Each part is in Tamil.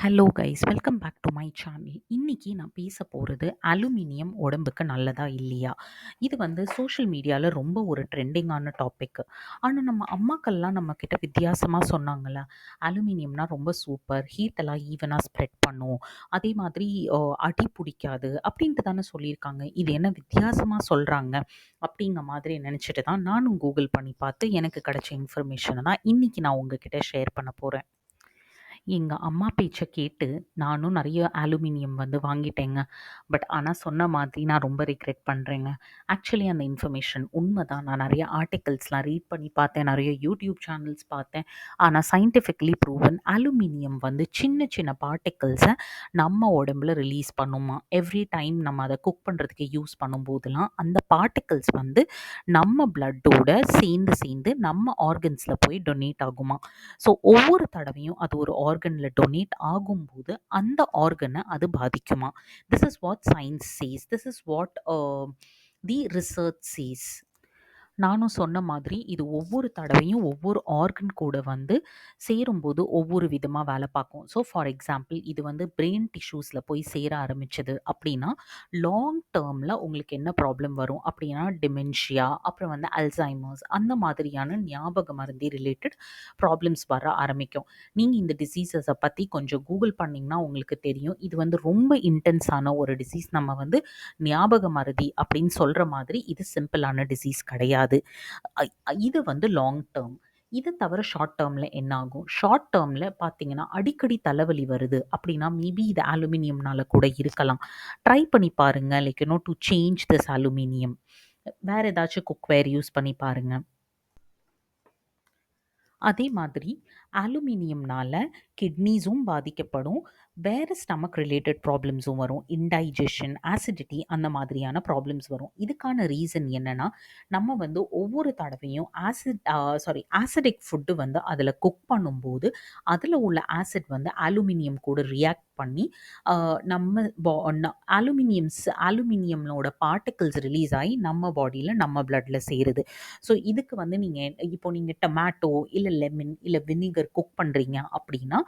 Hello guys, welcome back to my channel. இன்னைக்கு நான் பேச போகிறது அலுமினியம் உடம்புக்கு நல்லதா இல்லையா. இது சோஷியல் மீடியாவில் ரொம்ப ஒரு ட்ரெண்டிங்கான டாபிக். ஆனால் நம்ம அம்மாக்கள்லாம் நம்மக்கிட்ட வித்தியாசமாக சொன்னாங்கள்ல, அலுமினியம்னா ரொம்ப சூப்பர், ஹீட்டெல்லாம் ஈவனாக ஸ்ப்ரெட் பண்ணும், அதே மாதிரி அடி பிடிக்காது அப்படின்ட்டு தானே சொல்லியிருக்காங்க. இது என்ன வித்தியாசமாக சொல்கிறாங்க அப்படிங்கிற மாதிரி நினச்சிட்டு தான் நானும் கூகுள் பண்ணி பார்த்து எனக்கு கிடைச்ச இன்ஃபர்மேஷனை தான் இன்னைக்கு நான் உங்ககிட்ட ஷேர் பண்ண போகிறேன். எங்க அம்மா பேச்ச கேட்டு நானும் நெறைய அலுமினியம் வாங்கிட்டேங்க. பட் ஆனா சொன்ன மாதிரி நான் ரொம்ப ரிக்ரெட் பண்றேங்க. ஆக்சுவலி அந்த இன்ஃபர்மேஷன் உண்மதான். நான் நெறைய ஆர்டிகிள்ஸ்லாம் ரீட் பண்ணி பார்த்தேன். நெறைய யூடியூப் சேனல்ஸ் பார்த்தேன். ஆனா சயின்டிஃபிக்கலி ப்ரூவன் அலுமினியம் சின்ன சின்ன பார்ட்டிகிள்ஸ நம்ம உடம்புல ரிலீஸ் பண்ணுமாம். எவ்ரி டைம் நம்ம அத குக் பண்றதுக்கு யூஸ் பண்ணும்போதெல்லாம் அந்த பார்ட்டிகிள்ஸ் நம்ம பிளட்டோட சேர்ந்து சேர்ந்து நம்ம ஆர்கன்ஸ்ல போய் டொனேட் ஆகுமாம். ஸோ ஒவ்வொரு தடவையும் அது ஒரு ஆர்கன்ல டொனேட் ஆகும்போது அந்த ஆர்கனை அது பாதிக்குமா. This is what science says. This is what the research says. நானும் சொன்ன மாதிரி இது ஒவ்வொரு தடவையும் ஒவ்வொரு ஆர்கன் கூட சேரும்போது ஒவ்வொரு விதமாக வேலை பார்க்கும். ஸோ ஃபார் எக்ஸாம்பிள் இது பிரெயின் டிஷ்யூஸில் போய் சேர ஆரம்பிச்சது அப்படின்னா லாங் டேர்மில் உங்களுக்கு என்ன ப்ராப்ளம் வரும் அப்படின்னா டிமென்ஷியா, அப்புறம் அல்சைமர்ஸ், அந்த மாதிரியான ஞாபக மருந்தி ரிலேட்டட் ப்ராப்ளம்ஸ் வர ஆரம்பிக்கும். நீங்கள் இந்த டிசீசஸை பற்றி கொஞ்சம் கூகுள் பண்ணிங்கன்னா உங்களுக்கு தெரியும். இது ரொம்ப இன்டென்ஸான ஒரு டிசீஸ். நம்ம ஞாபக மறதி அப்படின்னு சொல்கிற மாதிரி இது சிம்பிளான டிசீஸ் கிடையாது. இது லாங் டேர்ம். இதை தவிர ஷார்ட் டேர்மில் என்ன ஆகும்? ஷார்ட் டேர்மில் பார்த்தீங்கன்னா அடிக்கடி தலைவலி வருது அப்படின்னா மேபி இது அலுமினியம்னால கூட இருக்கலாம். ட்ரை பண்ணி பாருங்க. Like to change this aluminium. வேற ஏதாச்சும் குக்வேர் யூஸ் பண்ணி பாருங்க. அதே மாதிரி அலுமினியம்னால கிட்னிஸும் பாதிக்கப்படும். வேறு ஸ்டமக் ரிலேட்டட் ப்ராப்ளம்ஸும் வரும். இன்டைஜஷன், ஆசிடிட்டி, அந்த மாதிரியான ப்ராப்ளம்ஸ் வரும். இதுக்கான ரீசன் என்னன்னா நம்ம ஒவ்வொரு தடவையும் ஆசிடிக் ஃபுட்டு அதில் குக் பண்ணும்போது அதில் உள்ள ஆசிட் அலுமினியம் கூட ரியாக்ட் பண்ணி நம்ம அலுமினியமோட பார்ட்டிகிள்ஸ் ரிலீஸ் ஆகி நம்ம பாடியில் நம்ம பிளட்டில் சேருது. ஸோ இதுக்கு நீங்கள் டொமேட்டோ இல்லை லெமன் இல்லை வினிகர் குக் பண்ணுறீங்க அப்படின்னா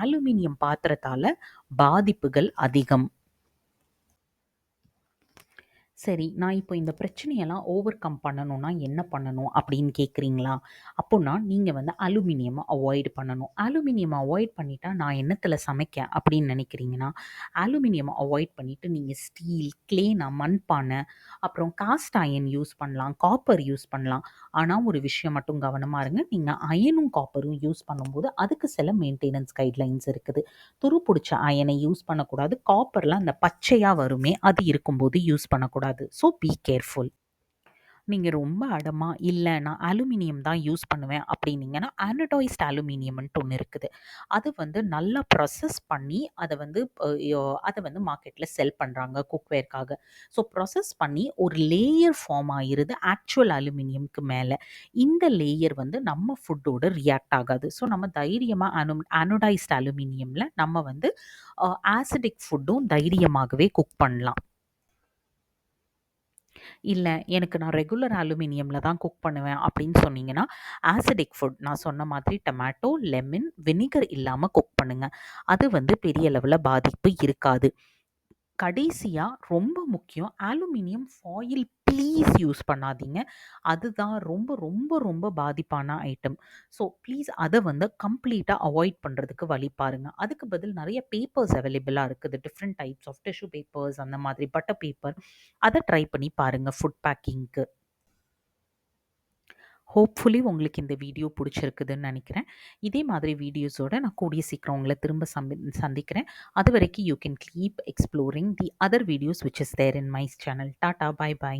அலுமினியம் பாத்திரத்தால் பாதிப்புகள் அதிகம். சரி, நான் இப்போ இந்த பிரச்சனையெல்லாம் ஓவர் கம் பண்ணணும்னா என்ன பண்ணணும் அப்படின்னு கேட்குறீங்களா? அப்போனா நீங்கள் அலுமினியமை அவாய்ட் பண்ணணும். அலுமினியமை அவாய்ட் பண்ணிட்டா நான் என்னத்தில் சமைக்க அப்படின்னு நினைக்கிறீங்கன்னா, அலுமினியமை அவாய்ட் பண்ணிவிட்டு நீங்கள் ஸ்டீல், கிளேனா, மண்பானை, அப்புறம் காஸ்ட் அயன் யூஸ் பண்ணலாம், காப்பர் யூஸ் பண்ணலாம். ஆனால் ஒரு விஷயம் மட்டும் கவனமாக இருங்க. நீங்கள் அயனும் காப்பரும் யூஸ் பண்ணும்போது அதுக்கு சில மெயின்டெனன்ஸ் கைட்லைன்ஸ் இருக்குது. துரு பிடிச்ச அயனை யூஸ் பண்ணக்கூடாது. காப்பர்லாம் அந்த பச்சையாக வருமே அது இருக்கும்போது யூஸ் பண்ணக்கூடாது. So be careful. நீங்கள் ரொம்ப அடமா இல்லை நான் அலுமினியம் தான் யூஸ் பண்ணுவேன் அப்படின்னீங்கன்னா ஆனடாய்ஸ்ட் அலுமினியம்ன்ட்டு ஒன்று இருக்குது. அது நல்லா ப்ராசஸ் பண்ணி அதை மார்க்கெட்டில் செல் பண்ணுறாங்க குக்வேர்க்காக. ஸோ ப்ராசஸ் பண்ணி ஒரு லேயர் ஃபார்ம் ஆகிருது ஆக்சுவல் அலுமினியம்க்கு மேலே. இந்த லேயர் நம்ம ஃபுட்டோட ரியாக்ட் ஆகாது. ஸோ நம்ம தைரியமாக ஆனடாய்ஸ்ட் அலுமினியமில் நம்ம ஆசிடிக் ஃபுட்டும் தைரியமாகவே குக் பண்ணலாம். இல்ல, எனக்கு நான் ரெகுலர் அலுமினியம்ல தான் குக் பண்ணுவேன் அப்படின்னு சொன்னீங்கன்னா, ஆசிடிக் ஃபுட் நான் சொன்ன மாதிரி டொமேட்டோ, லெமன், வினிகர் இல்லாம குக் பண்ணுங்க. அது பெரிய லெவல்ல பாதிப்பு இருக்காது. கடைசியா ரொம்ப முக்கியம், அலுமினியம் ஃபாயில் ப்ளீஸ் யூஸ் பண்ணாதீங்க. அதுதான் ரொம்ப ரொம்ப ரொம்ப பாதிப்பான ஐட்டம். ஸோ ப்ளீஸ் அத கம்ப்ளீட்டா அவாய்ட் பண்றதுக்கு வழி பாருங்க. அதுக்கு பதில் நெறைய பேப்பர்ஸ் அவைலபிளா இருக்குது. Different types of tissue papers, அந்த மாதிரி பட்டர் பேப்பர், அத ட்ரை பண்ணி பாருங்க ஃபுட் பேக்கிங்க்கு. ஹோப்ஃபுல்லி உங்களுக்கு இந்த வீடியோ பிடிச்சிருக்குதுன்னு நினைக்கிறேன். இதே மாதிரி வீடியோஸோட நான் கூடிய சீக்கிரம் உங்களை திரும்ப சந்திக்கிறேன். அது வரைக்கும் you can keep exploring the other videos which is there in my channel. டாடா, பை பை.